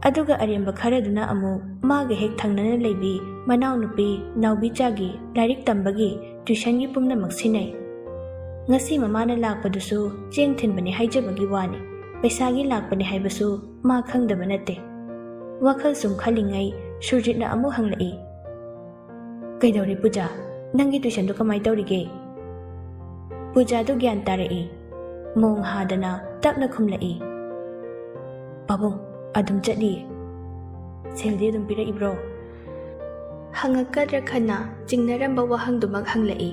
ꯑꯗꯨꯒ ꯑꯔꯦꯝꯕ ꯈꯔꯗꯨꯅ ꯑꯃꯨꯛ ꯃꯥꯒ ꯍꯦꯛ ꯊꯪꯅꯅ ꯂꯩꯕꯤ ꯃꯅꯥꯎꯅꯨꯄꯤ ꯅꯥꯎꯕꯤꯆꯥꯒꯤ ꯂꯥꯏꯔꯤꯛ ꯇꯝꯕꯒꯤ ꯇ꯭ꯌꯨꯁꯟꯒꯤ ꯄꯨꯝꯅꯃꯛ ꯁꯤꯟꯅꯩ꯫ ꯉꯁꯤ ꯃꯃꯥꯅ ꯂꯥꯛꯄꯗꯨꯁꯨ ꯆꯦꯡ ꯊꯤꯟꯕꯅꯤ ꯍꯥꯏꯖꯕꯒꯤ ꯋꯥꯅꯤ, ꯄꯩꯁꯥꯒꯤ ꯂꯥꯛꯄꯅꯤ ꯍꯥꯏꯕꯁꯨ ꯃꯥ ꯈꯪꯗꯕ ꯅꯠꯇꯦ꯫ ꯋꯥꯈꯜ ꯁꯨꯝ ꯈꯜꯂꯤꯉꯩ ꯁꯨꯔꯖꯤꯠꯅ ꯑꯃꯨꯛ ꯍꯪꯂꯛꯏ, "ꯀꯩꯗꯧꯔꯦ ꯄꯨꯖꯥ? ꯅꯪꯒꯤ ꯇ꯭ꯌꯨꯁꯟꯗꯨ ꯀꯃꯥꯏ ꯇꯧꯔꯤꯒꯦ?" ꯄꯨꯖꯥꯗꯨ ꯒ꯭ꯌꯥꯟ ꯇꯥꯔꯛꯏ꯫ ꯃꯣꯡ ꯍꯥꯗꯅ ꯇꯞꯅ ꯈꯨꯝꯂꯛꯏ, "ꯄꯥꯕꯨꯡ, ꯑꯗꯨꯝ ꯆꯠꯂꯤꯌꯦ꯫ ꯁꯦꯜꯗꯤ ꯑꯗꯨꯝ ꯄꯤꯔꯛꯏꯕ꯭ꯔꯣ?" ꯍꯪꯉꯛꯀꯗ꯭ꯔꯥ ꯈꯟꯅ ꯆꯤꯡꯅꯔꯝꯕ ꯋꯥꯍꯪꯗꯨꯃꯛ ꯍꯪꯂꯛꯏ꯫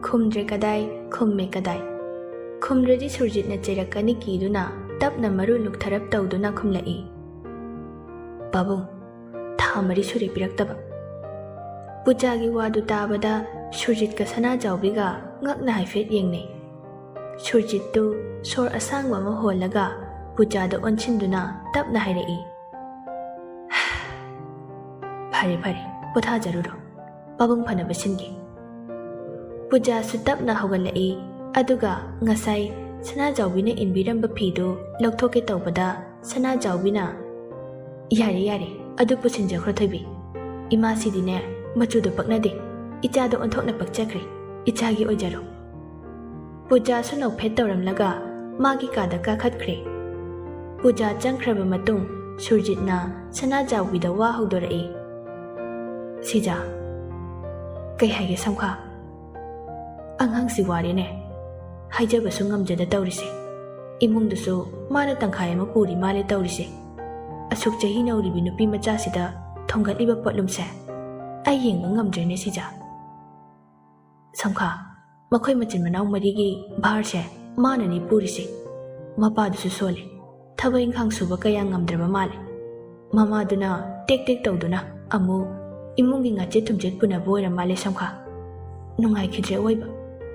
ꯈꯨꯝꯗ꯭ꯔꯦ ꯀꯗꯥꯏ, ꯈꯨꯝꯃꯦ ꯀꯗꯥꯏ꯫ ꯈꯨꯝꯗ꯭ꯔꯗꯤ ꯁꯨꯔꯖꯤꯠꯅ ꯆꯩꯔꯛꯀꯅꯤ ꯀꯤꯗꯨꯅ ꯇꯞꯅ ꯃꯔꯨ ꯂꯨꯛꯊꯔꯞ ꯇꯧꯗꯨꯅ ꯈꯨꯝꯂꯛꯏ, "ꯄꯥꯕꯨꯡ, ꯊꯥ 4 ꯁꯨꯔꯦ ꯄꯤꯔꯛꯇꯕ." ꯄꯨꯖꯥꯒꯤ ꯋꯥꯗꯨ ꯇꯥꯕꯗ ꯁꯨꯔꯖꯤꯠꯀ ꯁꯅꯥꯖꯥꯎꯕꯤꯒ ꯉꯛꯅ ꯍꯥꯏꯐꯦꯠ ꯌꯦꯡꯅꯩ꯫ ꯁꯨꯔꯖꯤꯠꯇꯨ ꯁꯣꯔ ꯑꯁꯥꯡꯕ ꯑꯃ ꯍꯣꯜꯂꯒ ꯄꯨꯖꯥꯗ ꯑꯣꯟꯁꯤꯟꯗꯨꯅ ꯇꯞꯅ ꯍꯥꯏꯔꯛꯏ, "ꯐꯔꯦ ꯐꯔꯦ, ꯄꯣꯊꯥꯖꯔꯨꯔꯣ, ꯄꯥꯕꯨꯡ ꯐꯅꯕ ꯁꯤꯟꯒꯦ." ꯄꯨꯖꯥꯁꯨ ꯇꯞꯅ ꯍꯧꯒꯠꯂꯛꯏ꯫ ꯑꯗꯨꯒ ꯉꯁꯥꯏ ꯁꯅꯥꯖꯥꯎꯕꯤꯅ ꯏꯟꯕꯤꯔꯝꯕ ꯐꯤꯗꯨ ꯂꯧꯊꯣꯛꯀꯦ ꯇꯧꯕꯗ ꯁꯅꯥꯖꯥꯎꯕꯤꯅ, "ꯌꯥꯔꯦ ꯌꯥꯔꯦ, ꯑꯗꯨ ꯄꯨꯁꯤꯟꯖꯈ꯭ꯔꯣ ꯊꯣꯏꯕꯤ. ꯏꯃꯥꯁꯤꯗꯤꯅꯦ ꯃꯆꯨꯗꯣ ꯄꯛꯅꯗꯦ. ꯏꯆꯥꯗꯣ ꯑꯣꯟꯊꯣꯛꯅ ꯄꯛꯆꯈ꯭ꯔꯦ. ꯏꯆꯥꯒꯤ ꯑꯣꯏꯖꯔꯣ." ꯄꯨꯖꯥꯁꯨ ꯅꯧꯐꯦꯠ ꯇꯧꯔꯝꯂꯒ ꯃꯥꯒꯤ ꯀꯥꯗ ꯀꯥꯈꯠꯈ꯭ꯔꯦ꯫ ꯄꯨꯖꯥ ꯆꯪꯈ꯭ꯔꯕ ꯃꯇꯨꯡ ꯁꯨꯔꯖꯤꯠꯅ ꯁꯅꯥꯖꯥꯎꯕꯤꯗ ꯋꯥ ꯍꯧꯗꯣꯔꯛꯏ, "ꯁꯤꯖꯥ, ꯀꯩ ꯍꯥꯏꯒꯦ ꯁꯝꯈꯥ? ꯑꯉꯥꯡꯁꯤ ꯋꯥꯔꯦꯅꯦ, ꯍꯥꯏꯖꯕꯁꯨ ꯉꯝꯖꯗ ꯇꯧꯔꯤꯁꯦ. ꯏꯃꯨꯡꯗꯨꯁꯨ ꯃꯥꯅ ꯇꯪꯈꯥꯏ ꯑꯃ ꯄꯨꯔꯤ ꯃꯥꯜꯂꯦ ꯇꯧꯔꯤꯁꯦ. ꯑꯁꯨꯛ ꯆꯍꯤ ꯅꯧꯔꯤꯕꯤ ꯅꯨꯄꯤ ꯃꯆꯥꯁꯤꯗ ꯊꯣꯡꯒꯠꯂꯤꯕ ꯄꯣꯠꯂꯨꯝꯁꯦ ꯑꯩ ꯌꯦꯡꯕ ꯉꯝꯗ꯭ꯔꯦꯅꯦ ꯁꯤꯖꯥ." "ꯁꯝꯈꯥ, ꯃꯈꯣꯏ ꯃꯆꯤꯟ ꯃꯅꯥꯎ 4ꯒꯤ ꯚꯥꯔꯁꯦ ꯃꯥꯅꯅꯤ ꯄꯨꯔꯤꯁꯦ. ꯃꯄꯥꯗꯨꯁꯨ ꯁꯣꯜꯂꯦ, ꯊꯕꯛ ꯏꯪꯈꯥꯡ ꯁꯨꯕ ꯀꯌꯥ ꯉꯝꯗ꯭ꯔꯕ ꯃꯥꯜꯂꯦ. ꯃꯃꯥꯗꯨꯅ ꯇꯦꯛ ꯇꯦꯛ ꯇꯧꯗꯨꯅ ꯑꯃꯨꯛ ꯏꯃꯨꯡꯒꯤ ꯉꯥꯆꯦꯠ ꯊꯨꯝꯆꯦꯠ ꯄꯨꯅꯕ ꯑꯣꯏꯔ ꯃꯥꯜꯂꯦ ꯁꯝꯈꯥ. ꯅꯨꯡꯉꯥꯏꯈꯤꯗ꯭ꯔꯦ ꯑꯣꯏꯕ.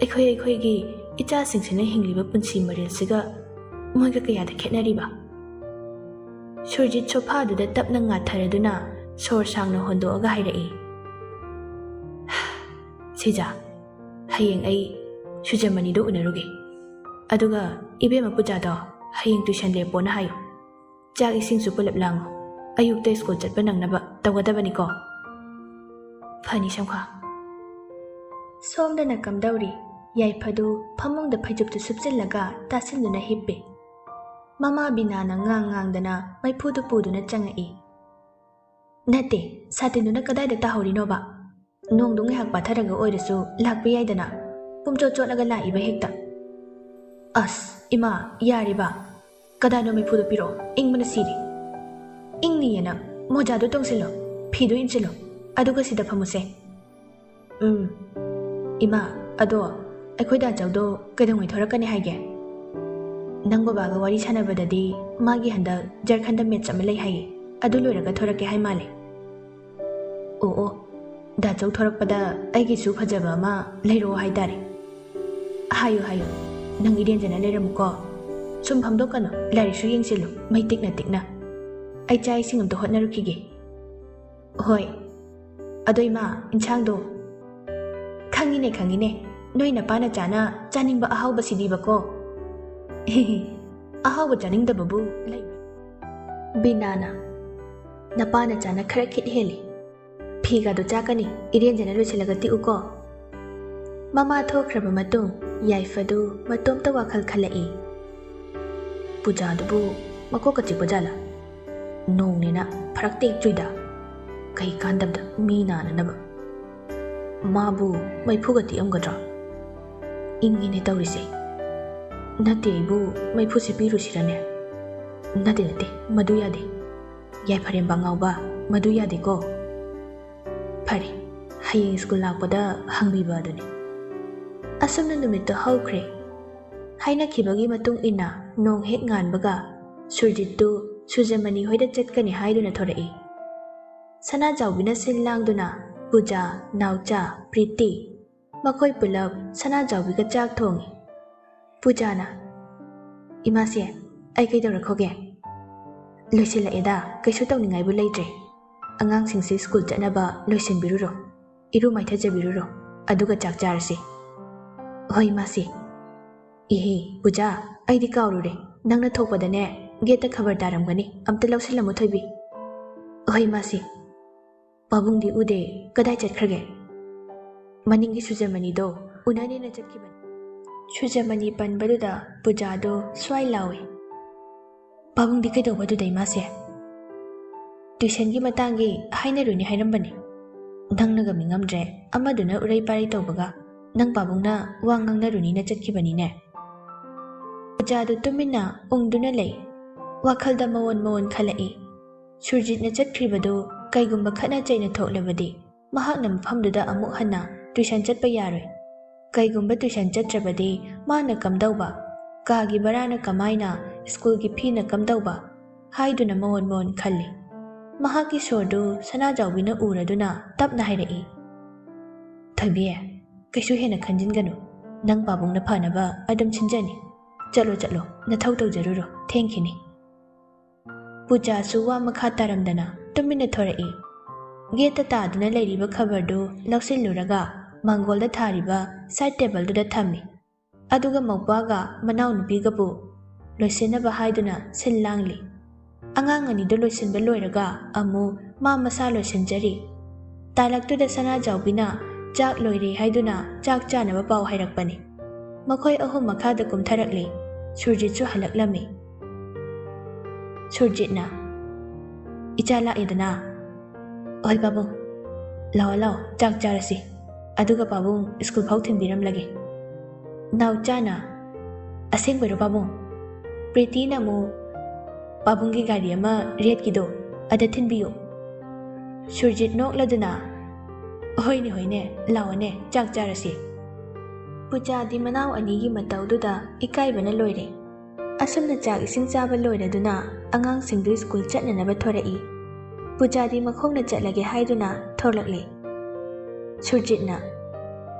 ꯑꯩꯈꯣꯏꯒꯤ ꯏꯆꯥꯁꯤꯡꯁꯤꯅ ꯍꯤꯡꯂꯤꯕ ꯄꯨꯟꯁꯤ ꯃꯔꯦꯜꯁꯤꯒ ꯃꯣꯏꯒ ꯀꯌꯥꯗ ꯈꯦꯠꯅꯔꯤꯕ." ꯁꯨꯔꯖꯤꯠ ꯁꯣꯐꯥꯗꯨꯗ ꯇꯞꯅ ꯉꯥꯊꯔꯗꯨꯅ ꯁꯣꯔ ꯁꯥꯡꯅ ꯍꯣꯟꯗꯣꯛꯑꯒ ꯍꯥꯏꯔꯛꯏ, "ꯁꯤꯖꯥ, ꯍꯌꯦꯡ ꯑꯩ ꯁꯨꯖꯃꯅꯤꯗꯣ ꯎꯅꯔꯨꯒꯦ. ꯑꯗꯨꯒ ꯏꯕꯦꯝꯃ ꯄꯨꯖꯥꯗꯣ ꯍꯌꯦꯡ ꯇ꯭ꯌꯨꯁꯟ ꯂꯦꯞꯄꯣꯅ ꯍꯥꯏꯌꯨ. ꯆꯥꯛ ꯏꯁꯤꯡꯁꯨ ꯄꯨꯂꯞ ꯂꯥꯡꯉꯨ. ꯑꯌꯨꯛꯇ ꯁ꯭ꯀꯨꯜ ꯆꯠꯄ ꯅꯪꯅꯕ ꯇꯧꯒꯗꯕꯅꯤꯀꯣ." "ꯐꯅꯤ ꯁꯝꯈꯥ." ꯁꯣꯝꯗꯅ ꯀꯝꯗꯧꯔꯤ? ꯌꯥꯏꯐꯗꯨ ꯐꯃꯨꯡꯗ ꯐꯩꯖꯨꯞꯇꯨ ꯁꯨꯞꯆꯤꯜꯂꯒ ꯇꯥꯁꯤꯟꯗꯨꯅ ꯍꯤꯞꯄꯤ꯫ ꯃꯃꯥ ꯕꯤꯅꯥꯅ ꯉꯥꯡꯗꯅ ꯃꯩꯐꯨꯗꯨ ꯄꯨꯗꯨꯅ ꯆꯪꯉꯛꯏ꯫ "ꯅꯠꯇꯦ, ꯁꯥꯇꯤꯟꯗꯨꯅ ꯀꯗꯥꯏꯗ ꯇꯥꯍꯧꯔꯤꯅꯣꯕ? ꯅꯣꯡꯗꯨ ꯉꯥꯏꯍꯥꯛ ꯄꯥꯊꯔꯒ ꯑꯣꯏꯔꯁꯨ ꯂꯥꯛꯄ ꯌꯥꯏꯗꯅ, ꯄꯨꯝꯆꯣꯠ ꯆꯣꯠꯂꯒ ꯂꯥꯛꯏꯕ ꯍꯦꯛꯇ." "ꯑꯁ ꯏꯃꯥ, ꯌꯥꯔꯦꯕ. ꯀꯗꯥꯏꯅꯣ ꯃꯩꯐꯨꯗꯨ ꯄꯤꯔꯛꯑꯣ, ꯏꯪꯕꯅ ꯁꯤꯔꯦ." "ꯏꯪꯅꯤꯌꯦ ꯅꯪ. ꯃꯣꯖꯥꯗꯨ ꯇꯣꯡꯁꯤꯜꯂꯣ, ꯐꯤꯗꯨ ꯏꯟꯁꯤꯜꯂꯣ, ꯑꯗꯨꯒ ꯁꯤꯗ ꯐꯝꯃꯨꯁꯦ." "ꯏꯃꯥ, ꯑꯗꯣ ꯑꯩꯈꯣꯏ ꯗꯥꯆꯧꯗꯣ ꯀꯩꯗꯧꯉꯩ ꯊꯣꯔꯛꯀꯅꯤ ꯍꯥꯏꯒꯦ?" "ꯅꯪ ꯕꯕꯥꯒ ꯋꯥꯔꯤ ꯁꯥꯟꯅꯕꯗꯗꯤ ꯃꯥꯒꯤ ꯍꯟꯗꯛ ꯖꯔꯈꯟꯗ ꯃꯦꯠꯁ ꯑꯃ ꯂꯩ ꯍꯥꯏꯌꯦ. ꯑꯗꯨ ꯂꯣꯏꯔꯒ ꯊꯣꯔꯛꯀꯦ ꯍꯥꯏ ꯃꯥꯜꯂꯦ." "ꯑꯣ, ꯗꯥꯆꯧ ꯊꯣꯔꯛꯄꯗ ꯑꯩꯒꯤꯁꯨ ꯐꯖꯕ ꯑꯃ ꯂꯩꯔꯛꯑꯣ ꯍꯥꯏꯇꯥꯔꯦ." ꯍꯥꯏꯌꯨ. ꯅꯪ ꯏꯔꯦꯟꯖꯅ ꯂꯩꯔꯝꯃꯨꯀꯣ. ꯁꯨꯝ ꯐꯝꯗꯣꯛꯀꯅꯨ, ꯂꯥꯏꯔꯤꯛꯁꯨ ꯌꯦꯡꯁꯤꯜꯂꯨ, ꯃꯩ ꯇꯤꯛꯅ ꯇꯤꯛꯅ. ꯑꯩ ꯆꯥꯛ ꯏꯁꯤꯡ ꯑꯝꯇ ꯍꯣꯠꯅꯔꯨꯈꯤꯒꯦ." "ꯍꯣꯏ. ꯑꯗꯣ ꯏꯃꯥ, ꯏꯟꯁꯥꯡꯗꯣ..." "ꯈꯪꯉꯤꯅꯦ. ꯅꯣꯏ ꯅꯄꯥꯅ ꯆꯥꯅ ꯆꯥꯅꯤꯡꯕ ꯑꯍꯥꯎꯕꯁꯤꯗꯤꯕꯀꯣ." "ꯑꯍꯥꯎꯕ ꯆꯥꯅꯤꯡꯗꯕꯕꯨ ꯂꯩ." ꯕꯤꯅꯥꯅ, "ꯅꯄꯥꯅ ꯆꯥꯅ ꯈꯔ ꯈꯤꯠ ꯍꯦꯜꯂꯤ. ꯐꯤꯒꯗꯣ ꯆꯥꯛꯀꯅꯤ, ꯏꯔꯦꯟꯖꯅ ꯂꯣꯏꯁꯤꯜꯂꯒ ꯇꯤꯛꯎꯀꯣ." ꯃꯃꯥ ꯊꯣꯛꯈ꯭ꯔꯕ ꯃꯇꯨꯡ ꯌꯥꯏꯐꯗꯨ ꯃꯇꯣꯝꯇ ꯋꯥꯈꯜ ꯈꯜꯂꯛꯏ꯫ "ꯄꯨꯖꯥꯗꯨꯕꯨ ꯃꯀꯣꯛꯀ ꯆꯤꯛꯄ ꯖꯥꯠꯂꯥ? ꯅꯣꯡꯅꯦꯅ ꯐꯔꯛ ꯇꯦꯛ ꯆꯨꯏꯗ. ꯀꯩ ꯀꯥꯟꯗꯕꯗ ꯃꯤ ꯅꯥꯅꯅꯕ. ꯃꯥꯕꯨ ꯃꯩꯐꯨꯒ ꯇꯤꯛꯑꯝꯒꯗ꯭ꯔꯥ? ꯏꯪꯉꯤꯅꯦ ꯇꯧꯔꯤꯁꯦ. ꯅꯠꯇꯦ, ꯑꯩꯕꯨ ꯃꯩꯐꯨꯁꯦ ꯄꯤꯔꯨꯁꯤꯔꯅꯦ? ꯅꯠꯇꯦ, ꯃꯗꯨ ꯌꯥꯗꯦ. ꯌꯥꯏꯐꯔꯦꯝꯕ ꯉꯥꯎꯕ, ꯃꯗꯨ ꯌꯥꯗꯦꯀꯣ." "ꯐꯔꯦ, ꯍꯌꯦꯡ ꯁ꯭ꯀꯨꯜ ꯂꯥꯛꯄꯗ ꯍꯪꯕꯤꯕ ꯑꯗꯨꯅꯤ." ꯑꯁꯨꯝꯅ ꯅꯨꯃꯤꯠꯇꯨ ꯍꯧꯈ꯭ꯔꯦ꯫ ꯍꯥꯏꯅꯈꯤꯕꯒꯤ ꯃꯇꯨꯡ ꯏꯟꯅ ꯅꯣꯡ ꯍꯦꯛ ꯉꯥꯟꯕꯒ ꯁꯨꯔꯖꯤꯠꯇꯨ ꯁꯨꯖꯃꯅꯤ ꯍꯣꯏꯗ ꯆꯠꯀꯅꯤ ꯍꯥꯏꯗꯨꯅ ꯊꯣꯔꯛꯏ꯫ ꯁꯅꯥꯖꯥꯎꯕꯤꯅ ꯁꯤꯜ ꯂꯥꯡꯗꯨꯅ ꯄꯨꯖꯥ, ꯅꯥꯎꯆꯥ, ꯄ꯭ꯔꯤꯇꯤ ꯃꯈꯣꯏ ꯄꯨꯂꯞ ꯁꯅꯥꯖꯥꯎꯕꯤꯒ ꯆꯥꯛ ꯊꯣꯡꯉꯤ꯫ ꯄꯨꯖꯥꯅ "ꯏꯃꯥꯁꯦ, ꯑꯩ ꯀꯩꯗꯧꯔꯛꯈꯣꯒꯦ? ꯂꯣꯏꯁꯤꯜꯂꯛꯑꯦꯗ, ꯀꯩꯁꯨ ꯇꯧꯅꯤꯡꯉꯥꯏꯕꯨ ꯂꯩꯇ꯭ꯔꯦ꯫ ꯑꯉꯥꯡꯁꯤꯡꯁꯤ ꯁ꯭ꯀꯨꯜ ꯆꯠꯅꯕ ꯂꯣꯏꯁꯤꯟꯕꯤꯔꯨꯔꯣ, ꯏꯔꯨ ꯃꯥꯏꯊꯖꯕꯤꯔꯨꯔꯣ, ꯑꯗꯨꯒ ꯆꯥꯛ ꯆꯥꯔꯁꯤ꯫ ꯍꯣꯏ ꯏꯃꯥꯁꯤ꯫ ꯏꯍꯦ ꯄꯨꯖꯥ, ꯑꯩꯗꯤ ꯀꯥꯎꯔꯨꯔꯦ, ꯅꯪꯅ ꯊꯣꯛꯄꯗꯅꯦ ꯒꯦꯠꯇ ꯈꯕꯔ ꯇꯥꯔꯝꯒꯅꯤ, ꯑꯝꯇ ꯂꯧꯁꯤꯜꯂꯝꯃꯨ ꯊꯣꯏꯕꯤ꯫ ꯍꯣꯏ ꯏꯃꯥꯁꯤ꯫ ꯄꯥꯕꯨꯡꯗꯤ ꯎꯗꯦ, ꯀꯗꯥꯏ ꯆꯠꯈ꯭ꯔꯒꯦ? ꯃꯅꯤꯡꯒꯤ ꯁꯨꯖꯃꯅꯤꯗꯣ ꯎꯅꯅꯦꯅ ꯆꯠꯈꯤꯕꯅꯤ꯫ ꯁꯨꯖꯃꯅꯤ ꯄꯟꯕꯗꯨꯗ ꯄꯨꯖꯥꯗꯣ ꯁ꯭ꯋꯥꯏ ꯂꯥꯎꯏ꯫ ꯄꯥꯕꯨꯡꯗꯤ ꯀꯩꯗꯧꯕꯗꯨꯗ ꯏꯃꯥꯁꯦ? ꯇ꯭ꯌꯨꯁꯟꯒꯤ ꯃꯇꯥꯡꯒꯤ ꯍꯥꯏꯅꯔꯨꯅꯤ ꯍꯥꯏꯔꯝꯕꯅꯤ꯫ ꯅꯪꯅꯒ ꯃꯤꯉꯝꯗ꯭ꯔꯦ, ꯑꯃꯗꯨꯅ ꯎꯔꯩ ꯄꯥꯔꯩ ꯇꯧꯕꯒ ꯅꯪ ꯄꯥꯕꯨꯡꯅ ꯋꯥ ꯉꯥꯡꯅꯔꯨꯅꯤꯅ ꯆꯠꯈꯤꯕꯅꯤꯅꯦ꯫ ꯄꯨꯖꯥꯗꯨ ꯇꯨꯃꯤꯟꯅ ꯎꯪꯗꯨꯅ ꯂꯩ, ꯋꯥꯈꯜꯗ ꯃꯑꯣꯟ ꯈꯜꯂꯛꯏ꯫ ꯁꯨꯔꯖꯤꯠꯅ ꯆꯠꯈ꯭ꯔꯤꯕꯗꯨ ꯀꯩꯒꯨꯝꯕ ꯈꯠꯅ ꯆꯩꯅ ꯊꯣꯛꯂꯕꯗꯤ ꯃꯍꯥꯛꯅ ꯃꯐꯝꯗꯨꯗ ꯑꯃꯨꯛ ꯍꯟꯅ ꯇ꯭ꯌꯨꯁꯟ ꯆꯠꯄ ꯌꯥꯔꯣꯏ꯫ ꯀꯩꯒꯨꯝꯕ ꯇ꯭ꯌꯨꯁꯟ ꯆꯠꯇ꯭ꯔꯕꯗꯤ ꯃꯥꯅ ꯀꯝꯗꯧꯕ, ꯀꯥꯒꯤ ꯕꯔꯥꯅ ꯀꯃꯥꯏꯅ, ꯁ꯭ꯀꯨꯜꯒꯤ ꯐꯤꯅ ꯀꯝꯗꯧꯕ ꯍꯥꯏꯗꯨꯅ ꯃꯑꯣꯟ ꯈꯜꯂꯤ꯫ ꯃꯍꯥꯛꯀꯤ ꯁꯣꯔꯗꯨ ꯁꯅꯥꯖꯥꯎꯕꯤꯅ ꯎꯔꯗꯨꯅ ꯇꯞꯅ ꯍꯥꯏꯔꯛꯏ꯫ ꯊꯣꯏꯕꯤ, ꯀꯩꯁꯨ ꯍꯦꯟꯅ ꯈꯟꯖꯤꯟꯒꯅꯨ, ꯅꯪ ꯄꯥꯕꯨꯡꯅ ꯐꯅꯕ ꯑꯗꯨꯝ ꯁꯤꯟꯖꯅꯤ꯫ ꯆꯠꯂꯣ, ꯅꯊꯧ ꯇꯧꯖꯔꯨꯔꯣ, ꯊꯦꯡꯈꯤꯅꯤ꯫ ꯄꯨꯖꯥꯁꯨ ꯋꯥ ꯃꯈꯥ ꯇꯥꯔꯝꯗꯅ ꯇꯨꯃꯤꯟꯅ ꯊꯣꯔꯛꯏ꯫ ꯒꯦꯠꯇ ꯇꯥꯗꯨꯅ ꯂꯩꯔꯤꯕ ꯈꯕꯔꯗꯨ ꯂꯧꯁꯤꯜꯂꯨꯔꯒ ꯃꯥꯡꯒꯣꯜꯗ ꯊꯥꯔꯤꯕ ꯁꯥꯏꯠ ꯇꯦꯕꯜꯗꯨꯗ ꯊꯝꯃꯤ꯫ ꯑꯗꯨꯒ ꯃꯧꯄ꯭ꯋꯥꯒ ꯃꯅꯥꯎꯅꯨꯄꯤꯒꯕꯨ ꯂꯣꯏꯁꯤꯟꯅꯕ ꯍꯥꯏꯗꯨꯅ ꯁꯤꯜ ꯂꯥꯡꯂꯤ꯫ ꯑꯉꯥꯡ ꯑꯅꯤꯗꯨ ꯂꯣꯏꯁꯤꯟꯕ ꯂꯣꯏꯔꯒ ꯑꯃꯨꯛ ꯃꯥ ꯃꯁꯥ ꯂꯣꯏꯁꯤꯟꯖꯔꯤ꯫ ꯇꯥꯂꯛꯇꯨꯗ ꯁꯅꯥꯖꯥꯎꯕꯤꯅ ꯆꯥꯛ ꯂꯣꯏꯔꯦ ꯍꯥꯏꯗꯨꯅ ꯆꯥꯛ ꯆꯥꯅꯕ ꯄꯥꯎ ꯍꯥꯏꯔꯛꯄꯅꯤ꯫ ꯃꯈꯣꯏ ꯑꯍꯨꯝ ꯃꯈꯥꯗ ꯀꯨꯝꯊꯔꯛꯂꯤ꯫ ꯁꯨꯔꯖꯤꯠꯁꯨ ꯍꯜꯂꯛꯂꯝꯃꯤ꯫ ꯁꯨꯔꯖꯤꯠꯅ "ꯏꯆꯥ ꯂꯥꯛꯑꯦꯗꯅ?" "ꯍꯣꯏ ꯄꯥꯕꯨꯡ." "ꯂꯥꯛꯑꯣ, ꯆꯥꯛ ꯆꯥꯔꯁꯤ, ꯑꯗꯨꯒ ꯄꯥꯕꯨꯡ ꯁ꯭ꯀꯨꯜ ꯐꯥꯎ ꯊꯤꯟꯕꯤꯔꯝꯂꯒꯦ." ꯅꯥꯎꯆꯥꯅ "ꯑꯁꯦꯡꯕꯩꯔꯣ ꯄꯥꯕꯨꯡ?" ꯄ꯭ꯔꯤꯇꯤꯅ ꯑꯃꯨꯛ "ꯄꯥꯕꯨꯡꯒꯤ ꯒꯥꯔꯤ ꯑꯃ ꯔꯦꯠꯀꯤꯗꯣ ꯑꯗ ꯊꯤꯟꯕꯤꯌꯨ." ꯁꯨꯔꯖꯤꯠ ꯅꯣꯛꯂꯗꯨꯅ "ꯍꯣꯏꯅꯦ, ꯂꯥꯛꯑꯣꯅꯦ, ꯆꯥꯛ ꯆꯥꯔꯁꯤ." ꯄꯨꯖꯥꯗꯤ ꯃꯅꯥꯎ ꯑꯅꯤꯒꯤ ꯃꯇꯧꯗꯨꯗ ꯏꯀꯥꯏꯕꯅ ꯂꯣꯏꯔꯦ꯫ ꯑꯁꯨꯝꯅ ꯆꯥꯛ ꯏꯁꯤꯡ ꯆꯥꯕ ꯂꯣꯏꯔꯗꯨꯅ ꯑꯉꯥꯡꯁꯤꯡꯗꯨ ꯁ꯭ꯀꯨꯜ ꯆꯠꯅꯅꯕ ꯊꯣꯔꯛꯏ꯫ ꯄꯨꯖꯥꯗꯤ ꯃꯈꯣꯡꯅ ꯆꯠꯂꯒꯦ ꯍꯥꯏꯗꯨꯅ ꯊꯣꯛꯂꯛꯂꯤ꯫ ꯁꯨꯔꯖꯤꯠꯅ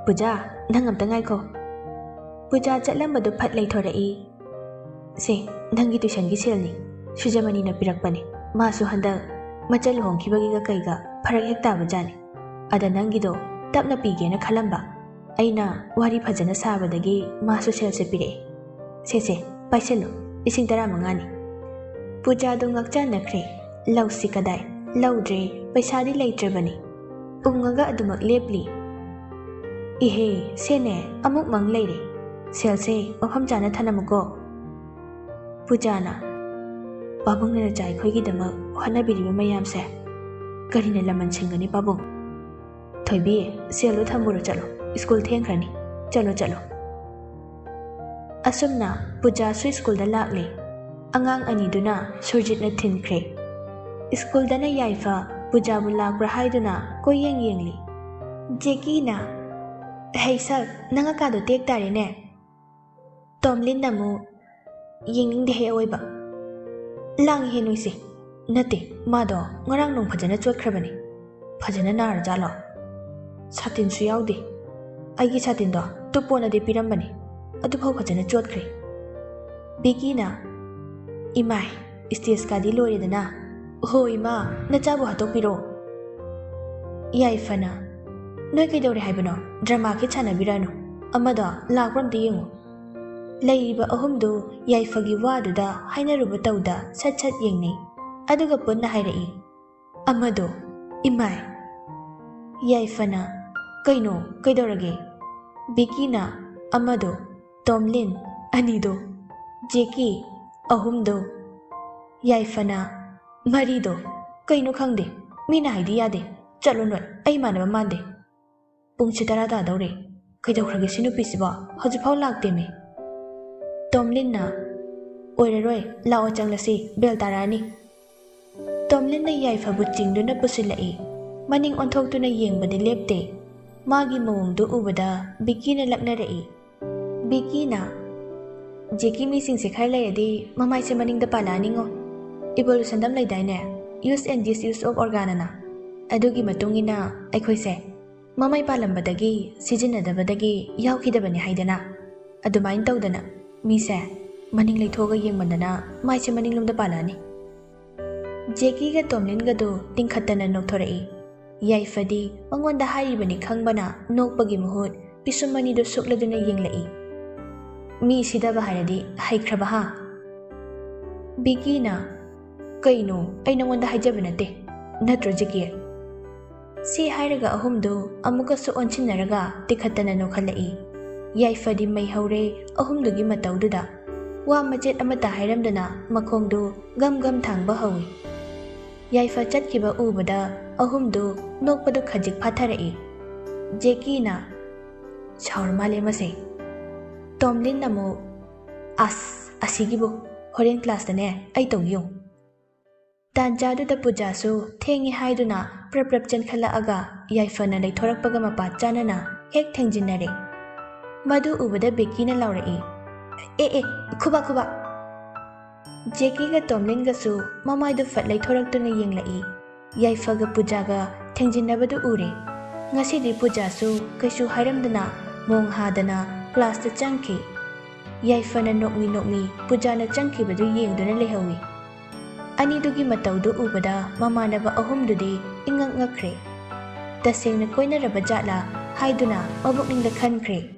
"ꯄꯨꯖꯥ, ꯅꯪ ꯑꯝꯇ ꯉꯥꯏꯈꯣ." ꯄꯨꯖꯥ ꯆꯠꯂꯝꯕꯗꯨ ꯐꯠ ꯂꯩꯊꯣꯔꯛꯏ꯫ "ꯁꯦ, ꯅꯪꯒꯤ ꯇ꯭ꯌꯨꯁꯟꯒꯤ ꯁꯦꯜꯅꯤ, ꯁꯨꯖꯃꯅꯤꯅ ꯄꯤꯔꯛꯄꯅꯤ꯫ ꯃꯥꯁꯨ ꯍꯟꯗꯛ ꯃꯆꯜ ꯂꯨꯍꯣꯡꯈꯤꯕꯒꯤꯒ ꯀꯩꯒ ꯐꯔꯛ ꯍꯦꯛ ꯇꯥꯕꯖꯥꯠꯅꯤ꯫ ꯑꯗ ꯅꯪꯒꯤꯗꯣ ꯇꯞꯅ ꯄꯤꯒꯦꯅ ꯈꯜꯂꯝꯕ, ꯑꯩꯅ ꯋꯥꯔꯤ ꯐꯖꯅ ꯁꯥꯕꯗꯒꯤ ꯃꯥꯁꯨ ꯁꯦꯜꯁꯦ ꯄꯤꯔꯛꯑꯦ꯫ ꯁꯦ, ꯄꯥꯏꯁꯤꯜꯂꯨ, 15,000 ꯄꯨꯖꯥꯗꯨ ꯉꯛꯆꯥꯟꯅꯈ꯭ꯔꯦ꯫ ꯂꯧꯁꯤ ꯀꯗꯥꯏ, ꯂꯧꯗ꯭ꯔꯦ, ꯄꯩꯁꯥꯗꯤ ꯂꯩꯇ꯭ꯔꯕꯅꯤ꯫ ꯎꯪꯉꯒ ꯑꯗꯨꯃꯛ ꯂꯦꯞꯂꯤ꯫ "ꯏꯍꯦ, ꯁꯦꯅꯦ, ꯑꯃꯨꯛ ꯃꯪ ꯂꯩꯔꯦ, ꯁꯦꯜꯁꯦ ꯃꯐꯝ ꯆꯥꯅ ꯊꯅꯝꯃꯨꯀꯣ." ꯄꯨꯖꯥꯅ "ꯄꯥꯕꯨꯡꯅ ꯅꯆꯥ ꯑꯩꯈꯣꯏꯒꯤꯗꯃꯛ ꯍꯣꯠꯅꯕꯤꯔꯤꯕ ꯃꯌꯥꯝꯁꯦ ꯀꯔꯤꯅ ꯂꯃꯟ ꯁꯤꯡꯒꯅꯤ ꯄꯥꯕꯨꯡ? ꯊꯣꯏꯕꯤ, ꯁꯦꯜꯗꯨ ꯊꯝꯃꯨꯔꯣ, ꯆꯠꯂꯣ, ꯁ꯭ꯀꯨꯜ ꯊꯦꯡꯈ꯭ꯔꯅꯤ, ꯆꯠꯂꯣ." ꯑꯁꯨꯝꯅ ꯄꯨꯖꯥꯁꯨ ꯁ꯭ꯀꯨꯜꯗ ꯂꯥꯛꯂꯤ꯫ ꯑꯉꯥꯡ ꯑꯅꯤꯗꯨꯅ ꯁꯨꯔꯖꯤꯠꯅ ꯊꯤꯟꯈ꯭ꯔꯦ꯫ ꯁ꯭ꯀꯨꯜꯗꯅ ꯌꯥꯏꯐ ꯄꯨꯖꯥꯕꯨ ꯂꯥꯛꯄ꯭ꯔꯥ ꯍꯥꯏꯗꯨꯅ ꯀꯣꯏꯌꯦꯡ ꯌꯦꯡꯂꯤ꯫ ꯖꯦꯀꯤꯅ "ꯍꯩ ꯁꯛ, ꯅꯪ ꯑꯀꯥꯗꯣ ꯇꯦꯛ ꯇꯥꯔꯦꯅꯦ." ꯇꯣꯝꯂꯤꯟꯅ ꯑꯃꯨꯛ "ꯌꯦꯡꯅꯤꯡꯗꯦꯍꯦ ꯑꯋꯣꯏꯕ." "ꯂꯥꯡꯉꯤꯍꯦ ꯅꯣꯏꯁꯦ." "ꯅꯠꯇꯦ, ꯃꯥꯗꯣ ꯉꯔꯥꯡ ꯅꯣꯡ ꯐꯖꯅ ꯆꯣꯠꯈ꯭ꯔꯕꯅꯤ." "ꯐꯖꯅ ꯅꯥꯔꯖꯥꯠꯂꯣ?" "ꯁꯥꯇꯤꯟꯁꯨ ꯌꯥꯎꯗꯦ." "ꯑꯩꯒꯤ ꯁꯥꯇꯤꯟꯗꯣ ꯇꯨꯄꯣꯟꯅꯗꯤ ꯄꯤꯔꯝꯕꯅꯤ, ꯑꯗꯨꯐꯥꯎ ꯐꯖꯅ ꯆꯣꯠꯈ꯭ꯔꯦ." ꯕꯤꯀꯤꯅ "ꯏꯃꯥꯏ, ꯁ꯭ꯇꯦꯖꯀꯥꯗꯤ ꯂꯣꯏꯔꯦꯗꯅ." "ꯍꯣ ꯏꯃꯥ, ꯅꯆꯥꯕꯨ ꯍꯥꯠꯇꯣꯛꯄꯤꯔꯣ." ꯌꯥꯏꯐꯅ "ꯅꯣꯏ ꯀꯩꯗꯧꯔꯦ ꯍꯥꯏꯕꯅꯣ? ꯗ꯭ꯔꯃꯥ ꯀꯤꯠ ꯁꯥꯟꯅꯕꯤꯔꯛꯑꯅꯨ, ꯑꯃꯗꯣ ꯂꯥꯛꯄ꯭ꯔꯥ ꯑꯝꯇ ꯌꯦꯡꯉꯨ." ꯂꯩꯔꯤꯕ ꯑꯍꯨꯝꯗꯨ ꯌꯥꯏꯐꯒꯤ ꯋꯥꯗꯨꯗ ꯍꯥꯏꯅꯔꯨꯕ ꯇꯧꯗ ꯁꯠ ꯌꯦꯡꯅꯩ, ꯑꯗꯨꯒ ꯄꯨꯟꯅ ꯍꯥꯏꯔꯛꯏ, "ꯑꯃꯗꯣ, ꯏꯃꯥꯏ." ꯌꯥꯏꯐꯅ "ꯀꯩꯅꯣ, ꯀꯩꯗꯧꯔꯒꯦ?" ꯕꯤꯀꯤꯅ "ꯑꯃꯗꯣ, ꯇꯣꯝꯂꯤꯟ, ꯑꯅꯤꯗꯣ, ꯖꯦꯀꯤ, ꯑꯍꯨꯝꯗꯣ." ꯌꯥꯏꯐꯅ "ꯃꯔꯤꯗꯣ, ꯀꯩꯅꯣ ꯈꯪꯗꯦ, ꯃꯤꯅ ꯍꯥꯏꯗꯤ ꯌꯥꯗꯦ, ꯆꯠꯂꯣ ꯅꯣꯏ, ꯑꯩ ꯏꯃꯥꯟꯅꯕ ꯃꯥꯟꯗꯦ." "ꯄꯨꯡꯁꯤ 10 ꯇꯥꯗꯧꯔꯦ, ꯀꯩꯗꯧꯈ꯭ꯔꯒꯦ ꯁꯤ ꯅꯨꯄꯤꯁꯤꯕꯣ, ꯍꯧꯖꯤꯛꯐꯥꯎ ꯂꯥꯛꯇꯦꯃꯤ." ꯇꯣꯝꯂꯤꯟꯅ "ꯑꯣꯏꯔꯔꯣꯏ, ꯂꯥꯛꯑꯣ ꯆꯪꯂꯁꯤ, ꯕꯦꯜ ꯇꯥꯔꯛꯑꯅꯤ." ꯇꯣꯝꯂꯤꯟꯅ ꯌꯥꯏꯐꯕꯨ ꯆꯤꯡꯗꯨꯅ ꯄꯨꯁꯤꯜꯂꯛꯏ꯫ ꯃꯅꯤꯡ ꯑꯣꯟꯊꯣꯛꯇꯨꯅ ꯌꯦꯡꯕꯗꯤ ꯂꯦꯞꯇꯦ꯫ ꯃꯥꯒꯤ ꯃꯑꯣꯡꯗꯨ ꯎꯕꯗ ꯕꯤꯀꯤꯅ ꯂꯛꯅꯔꯛꯏ꯫ ꯕꯤꯀꯤꯅ Jeki meeting se khar lai adi mamai se maning da pala ningo. Evolution dam lai dai ne. Use and disuse of organana. Adugi matungina aikhoi se mamai palambadagi sijinadabadagi yaukidabani haidana. Adumain tawdana mi se maning leithoga yengmandana mai se maning lomda palani. Jeki ga Tomlin ga do tingkhatana nokthorei. Yaifadi mangonda haribani khangbana nokpagi muhut pisumani do sukladuna yenglai. Mi sidaba haradi haikraba ha. Bigina kaino ai nangonda haijabanate natro Jeki. Si hairaga ahumdo amuka su onchinaraga tikhatana nokhalai. Yaifadi mai haure ahumdugi matawduda wa majet amata hairamdana makhongdu gam gam thangba hawi. Yaifa chatkiba ubada ahumdu nokpadu khajik phatharai. Jeki na chaur male mase. Tomlin namu asigibu horen class dane ai tawgiyo. Tanjadu da puja su thengi haiduna prap chen khala aga Yaifa na leithorakpaga mapa chanana hek thengjinare. Madu ubada Beki na laurai. Kuba. Jeki ga Tomlin ga su mamai du fat leithoraktuna yenglai. Yaifa ga puja ga thengjinabadu ure. Ngasi di puja su kaisu hairamdana mong hadana class ta changki. Yaifa na nokmi puja na changki badu yengduna lehawi. Ani dugi matawdu ubada mamanaba ahumdudi ingak ngakre. Tasengna koinaraba jatla haiduna mabukningda khankre.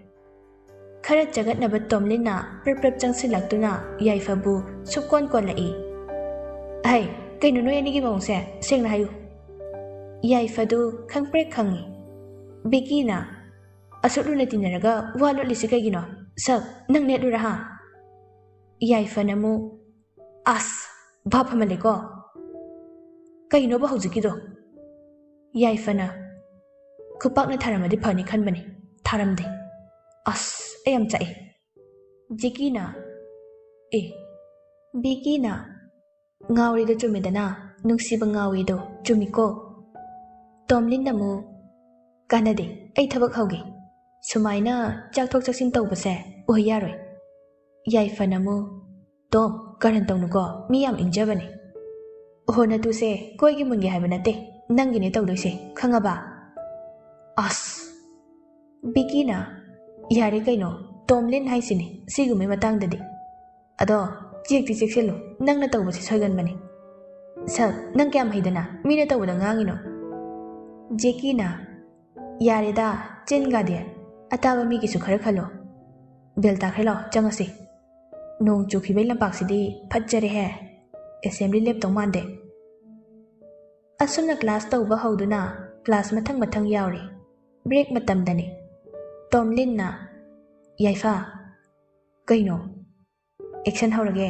Khara jagatnaba Tomlin na prap changsilaktuna Yaifa bu sukon lai. Ai kaino noy ani gi mawse sengna hayu. Yaifa du khangpre khangi. Beki na asuduna tinaraga walo lisi kaigino sak nang netura ha. Yaifa namu bap hamaleko. Kaino ba haujikido. Yaifa na kupak na tharamadi phani khanbani tharamde. Ayam chai. Jeki na Beki na ngauri do chumidana nungsiba ngawi do chumiko. Tomlin namu kanade ai thabak hauge. Sumaina chakthok chaksin tawbase uyaroi. Yaifa namu Tom karan tawnuko mi yam injabani. Hona tu se koigi mungi haiba nate nangine tawdoise khangaba. Beki na yare kaino Tomlin haisini sigume matangdadi. Ado chekti chekselo nangna tawbase soiganbani. Sak nang kyam haidana mina tawda ngangino. Jeki na yare da chenga de ataba mi gisu khara khalo. Belta khalo changasi. Nong chukhibai lampak sidi phajjare he. Assembly lab tong mande. Asumna class tawba hauduna class mathang yauri. Break matamdani. Tomlin na Yaifa kaino action haurage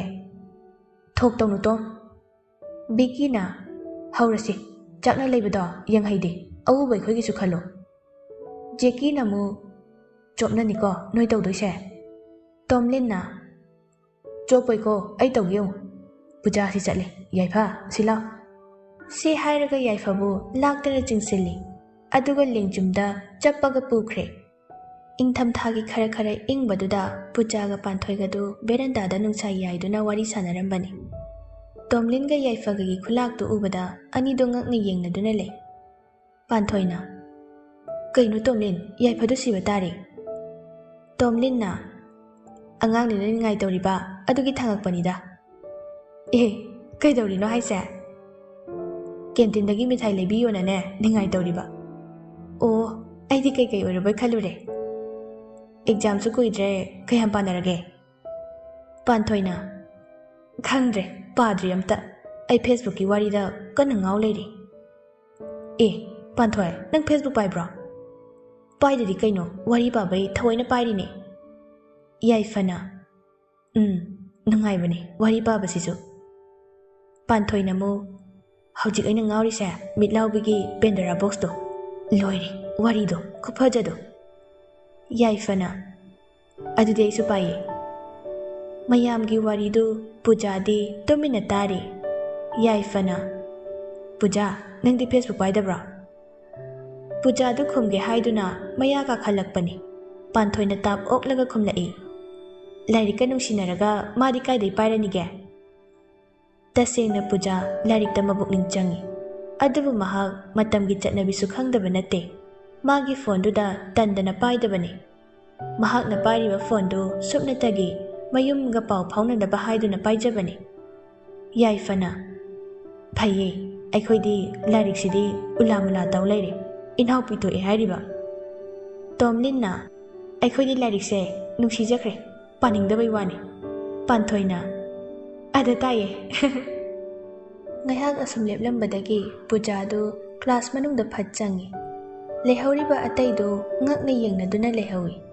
thok tawnu Tom. Beki na haurasi chakna leibado yang haide awu bai khoi gisu khalo. Jeki namu chopna niko noi tawdoise. Tomlin na chopai ko ai tawgiyo puja si chatle Yaifa sila. Si hairaga Yaifa bu laktana chingsili aduga lingjumda chappaga pukhre. Ingtham thagi khara ingbaduda puja ga panthoiga du beranda da nungsa yaiduna wari sanarambani. Tomlin ga Yaifa ga gi khulak tu ubada ani do ngakni yengnaduna le. Panthoina kaino Tomlin Yaifa du siba tare. Tomlin na angang ni ngai tawriba adugi thangakpanida. Kaidawrino haise. Canteen dagi mithai lebiyo na ne ningai tawriba. Aidi kai orobai khalure. Exam su kuidre kayam panarage. Panthoina khangdre padri amta ai Facebook ki wari da kana ngaw leiri. Panthoi nang Facebook pai bro. Pai de kaino wari pa bai thawaina pairi ne. Yaifa na nangai bani wari pa basisu. Panthoina mu hojik aina ngawri se mitlaw bigi pendara box do loiri wari do kuphaja do. Yaifa na adude isu paye. Mayam gi wari do puja di tumina tari. Yaifa na puja nang di Facebook pai da bro. Puja du khumge haiduna maya ka khalakpani. Panthoina tap oklaga khumlai. ꯂꯥꯏꯔꯤꯛꯀ ꯅꯨꯡꯁꯤꯅꯔꯒ ꯃꯥꯗꯤ ꯀꯥꯏꯗꯩ ꯄꯥꯏꯔꯅꯤꯒꯦ? ꯇꯁꯦꯡꯅ ꯄꯨꯖꯥ ꯂꯥꯏꯔꯤꯛꯇ ꯃꯄꯨꯛꯅꯤꯡ ꯆꯪꯉꯤ, ꯑꯗꯨꯕꯨ ꯃꯍꯥꯛ ꯃꯇꯝꯒꯤ ꯆꯠꯅꯕꯤꯁꯨ ꯈꯪꯗꯕ ꯅꯠꯇꯦ꯫ ꯃꯥꯒꯤ ꯐꯣꯟꯗꯨꯗ ꯇꯟꯗꯅ ꯄꯥꯏꯗꯕꯅꯤ꯫ ꯃꯍꯥꯛꯅ ꯄꯥꯏꯔꯤꯕ ꯐꯣꯟꯗꯨ ꯁꯨꯞꯅꯇꯒꯤ ꯃꯌꯨꯝꯒ ꯄꯥꯎ ꯐꯥꯎꯅꯅꯕ ꯍꯥꯏꯗꯨꯅ ꯄꯥꯏꯖꯕꯅꯤ꯫ ꯌꯥꯏꯐꯅ, ꯐꯩꯌꯦ, ꯑꯩꯈꯣꯏꯗꯤ ꯂꯥꯏꯔꯤꯛꯁꯤꯗꯤ ꯎꯂꯥ-ꯃꯨꯂꯥ ꯇꯧ ꯂꯩꯔꯦ, ꯏꯅꯥꯎꯄꯤ ꯊꯣꯛꯑꯦ ꯍꯥꯏꯔꯤꯕ꯫ ꯇꯣꯝꯂꯤꯟꯅ, ꯑꯩꯈꯣꯏꯗꯤ ꯂꯥꯏꯔꯤꯛꯁꯦ ꯅꯨꯡꯁꯤꯖꯈ꯭ꯔꯦ, ꯄꯥꯅꯤꯡꯗꯕꯩ ꯋꯥꯅꯤ꯫ ꯄꯥꯟꯊꯣꯏꯅ, ꯑꯗ ꯇꯥꯏꯌꯦ꯫ ꯉꯥꯏꯍꯥꯛ ꯑꯁꯨꯝ ꯂꯦꯞꯂꯝꯕꯗꯒꯤ ꯄꯨꯖꯥꯗꯨ ꯀ꯭ꯂꯥꯁ ꯃꯅꯨꯡꯗ ꯐꯠ ꯆꯪꯉꯤ꯫ ꯂꯩꯍꯧꯔꯤꯕ ꯑꯇꯩꯗꯨ ꯉꯛꯅ ꯌꯦꯡꯅꯗꯨꯅ ꯂꯩꯍꯧꯏ꯫